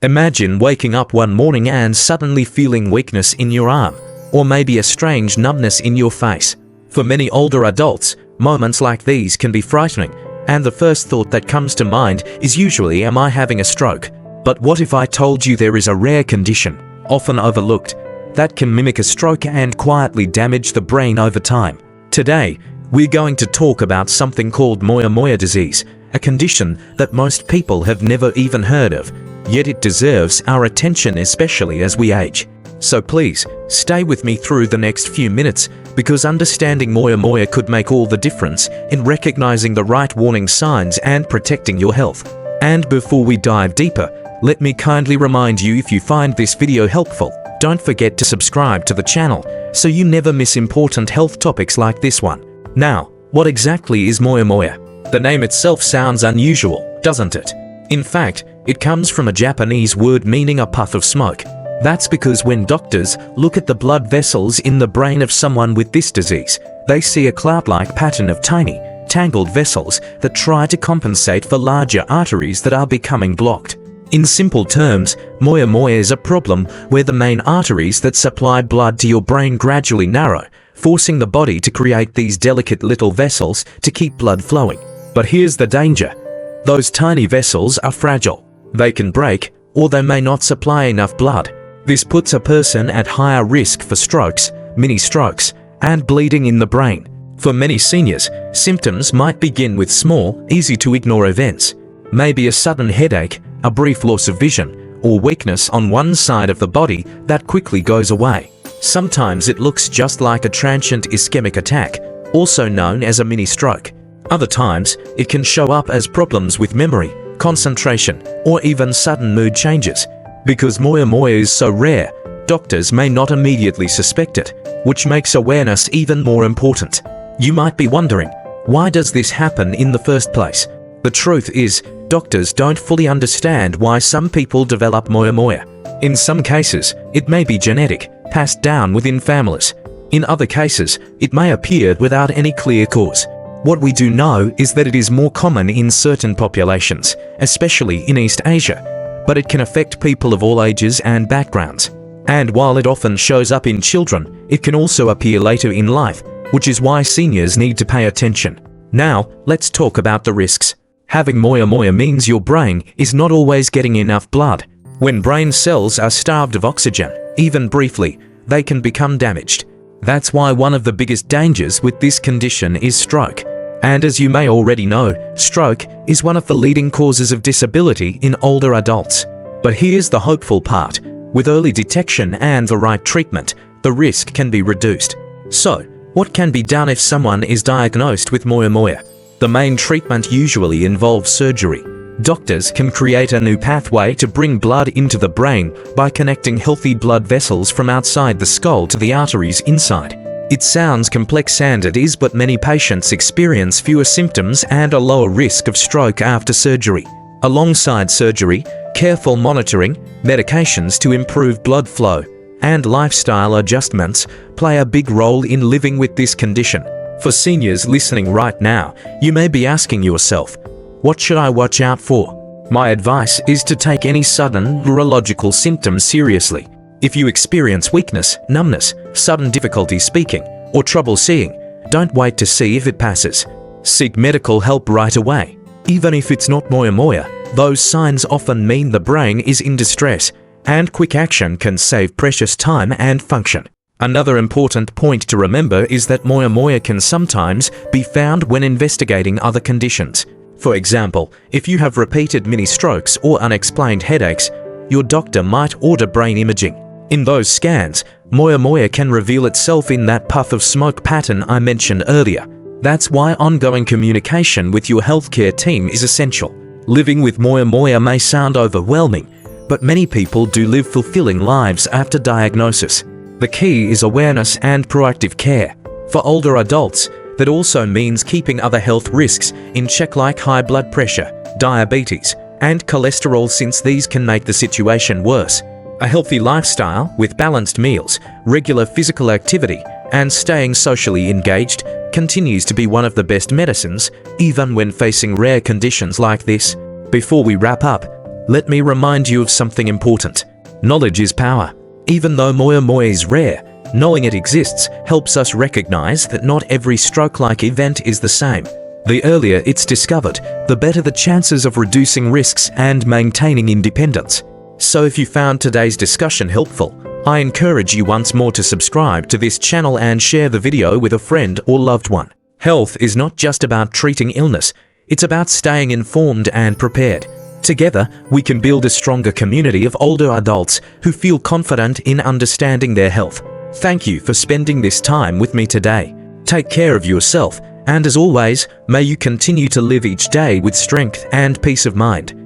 Imagine waking up one morning and suddenly feeling weakness in your arm, or maybe a strange numbness in your face. For many older adults, moments like these can be frightening, and the first thought that comes to mind is usually, am I having a stroke? But what if I told you there is a rare condition, often overlooked, that can mimic a stroke and quietly damage the brain over time? Today, we're going to talk about something called Moyamoya disease, a condition that most people have never even heard of, yet it deserves our attention, especially as we age. So please, stay with me through the next few minutes, because understanding Moyamoya could make all the difference in recognizing the right warning signs and protecting your health. And before we dive deeper, let me kindly remind you, if you find this video helpful, don't forget to subscribe to the channel so you never miss important health topics like this one. Now, what exactly is Moyamoya? The name itself sounds unusual, doesn't it? In fact, it comes from a Japanese word meaning a puff of smoke. That's because when doctors look at the blood vessels in the brain of someone with this disease, they see a cloud-like pattern of tiny, tangled vessels that try to compensate for larger arteries that are becoming blocked. In simple terms, Moyamoya is a problem where the main arteries that supply blood to your brain gradually narrow, forcing the body to create these delicate little vessels to keep blood flowing. But here's the danger. Those tiny vessels are fragile. They can break, or they may not supply enough blood. This puts a person at higher risk for strokes, mini-strokes, and bleeding in the brain. For many seniors, symptoms might begin with small, easy-to-ignore events. Maybe a sudden headache, a brief loss of vision, or weakness on one side of the body that quickly goes away. Sometimes it looks just like a transient ischemic attack, also known as a mini-stroke. Other times, it can show up as problems with memory, concentration, or even sudden mood changes. Because Moyamoya is so rare, doctors may not immediately suspect it, which makes awareness even more important. You might be wondering, why does this happen in the first place? The truth is, doctors don't fully understand why some people develop Moyamoya. In some cases, it may be genetic, passed down within families. In other cases, it may appear without any clear cause. What we do know is that it is more common in certain populations, especially in East Asia, but it can affect people of all ages and backgrounds. And while it often shows up in children, it can also appear later in life, which is why seniors need to pay attention. Now, let's talk about the risks. Having Moyamoya means your brain is not always getting enough blood. When brain cells are starved of oxygen, even briefly, they can become damaged. That's why one of the biggest dangers with this condition is stroke. And as you may already know, stroke is one of the leading causes of disability in older adults. But here's the hopeful part. With early detection and the right treatment, the risk can be reduced. So, what can be done if someone is diagnosed with Moyamoya? The main treatment usually involves surgery. Doctors can create a new pathway to bring blood into the brain by connecting healthy blood vessels from outside the skull to the arteries inside. It sounds complex, and it is, but many patients experience fewer symptoms and a lower risk of stroke after surgery. Alongside surgery, careful monitoring, medications to improve blood flow, and lifestyle adjustments play a big role in living with this condition. For seniors listening right now, you may be asking yourself, what should I watch out for? My advice is to take any sudden neurological symptoms seriously. If you experience weakness, numbness, sudden difficulty speaking, or trouble seeing, don't wait to see if it passes. Seek medical help right away. Even if it's not Moyamoya, those signs often mean the brain is in distress, and quick action can save precious time and function. Another important point to remember is that Moyamoya can sometimes be found when investigating other conditions. For example, if you have repeated mini-strokes or unexplained headaches, your doctor might order brain imaging. In those scans, Moyamoya can reveal itself in that puff of smoke pattern I mentioned earlier. That's why ongoing communication with your healthcare team is essential. Living with Moyamoya may sound overwhelming, but many people do live fulfilling lives after diagnosis. The key is awareness and proactive care. For older adults, that also means keeping other health risks in check, like high blood pressure, diabetes, and cholesterol, since these can make the situation worse. A healthy lifestyle with balanced meals, regular physical activity, and staying socially engaged continues to be one of the best medicines, even when facing rare conditions like this. Before we wrap up, let me remind you of something important. Knowledge is power. Even though Moyamoya is rare, knowing it exists helps us recognize that not every stroke-like event is the same. The earlier it's discovered, the better the chances of reducing risks and maintaining independence. So if you found today's discussion helpful, I encourage you once more to subscribe to this channel and share the video with a friend or loved one. Health is not just about treating illness, it's about staying informed and prepared. Together, we can build a stronger community of older adults who feel confident in understanding their health. Thank you for spending this time with me today. Take care of yourself, and as always, may you continue to live each day with strength and peace of mind.